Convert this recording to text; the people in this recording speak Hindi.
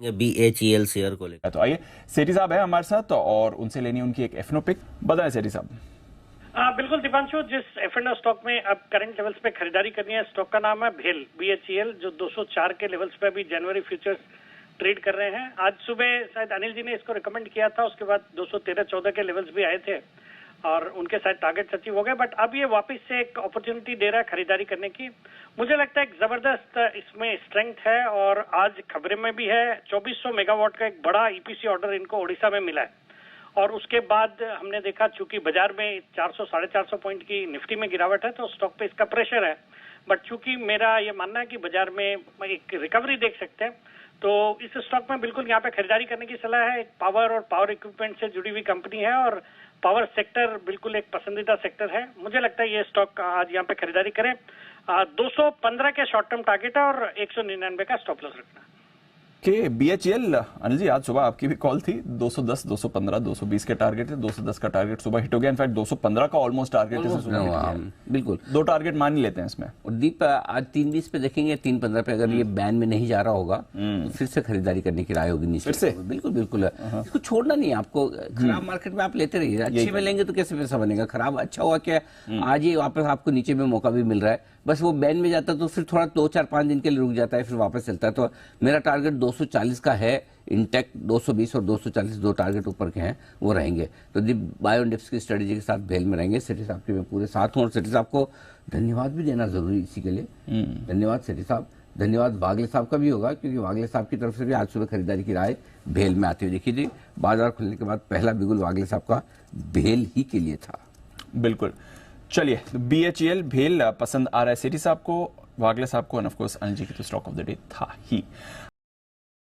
BHEL शेयर को लेकर। तो आइए, सेठी साहब है हमारे साथ और उनसे लेनी उनकी एक एफनो पिक। बताएं सेठी साहब। बिल्कुल दीपांशु, जिस एफ&ओ स्टॉक में अब करंट लेवल्स पे खरीदारी करनी है, स्टॉक का नाम है भेल, BHEL, जो 204 के लेवल्स पे अभी जनवरी फ्यूचर्स ट्रेड कर रहे हैं। आज सुबह शायद अनिल जी ने इसको रिकमेंड किया था, उसके बाद 213-14 के लेवल्स भी आए थे और उनके शायद टारगेट अचीव हो गए, बट अब ये वापस से एक अपॉर्चुनिटी दे रहा है खरीदारी करने की। मुझे लगता है एक जबरदस्त इसमें स्ट्रेंथ है और आज खबरें में भी है 2400 मेगावाट का एक बड़ा ईपीसी ऑर्डर इनको ओडिशा में मिला है। और उसके बाद हमने देखा चूंकि बाजार में 400-450 पॉइंट की निफ्टी में गिरावट है तो स्टॉक पे इसका प्रेशर है, बट चूंकि मेरा ये मानना है कि बाजार में एक रिकवरी देख सकते हैं तो इस स्टॉक में बिल्कुल यहाँ पे खरीदारी करने की सलाह है। एक पावर और पावर इक्विपमेंट से जुड़ी हुई कंपनी है और पावर सेक्टर बिल्कुल एक पसंदीदा सेक्टर है। मुझे लगता है ये स्टॉक आज यहाँ पे खरीदारी करें। 215 के शॉर्ट टर्म टारगेट है और 199 का स्टॉप लॉस रखना। कि BHEL, अनिल जी आज सुबह आपकी भी कॉल थी, 210, 215, 220 के टारगेट है। 210 का टारगेट सुबह हिट हो गया, इनफैक्ट 215 का ऑलमोस्ट टारगेट है। बिल्कुल 2 टारगेट मान ही लेते हैं इसमें। और दीप आज 320 पे देखेंगे, 315 पे अगर ये बैन में नहीं जा रहा होगा तो फिर से खरीदारी करने की राय होगी नीचे। फिर से बिल्कुल बिल्कुल इसको छोड़ना नहीं है आपको। खराब मार्केट में आप लेते रहिए, अच्छे में लेंगे तो कैसे पैसा बनेगा। खराब अच्छा हुआ क्या आज ये वापस आपको नीचे में मौका भी मिल रहा है। बस वो बैन में जाता तो फिर थोड़ा 2-4-5 दिन के लिए रुक जाता है, फिर वापस चलता है। तो मेरा टारगेट 240 का है इंटेक्ट। 220 और 240 दो टारगेट ऊपर के हैं, वो रहेंगे। तो दी बायो डिप्स की स्ट्रेटेजी के साथ भेल में रहेंगे। सेठी साहब के मैं पूरे साथ हूँ और सेठी साहब को धन्यवाद भी देना जरूरी इसी के लिए। धन्यवाद सेठी साहब। धन्यवाद वागले साहब का भी होगा क्योंकि वागले साहब की तरफ से भी आज सुबह खरीदारी की राय भेल में आती हुई देखी थी। बाजार खुलने के बाद पहला बिगुल वागले साहब का भेल ही के लिए था। बिल्कुल। चलिए, BHEL भेल पसंद आ रहा है सेठी साहब को, वागले साहब को, end of course Anil ji की तो स्टॉक ऑफ द डे था ही।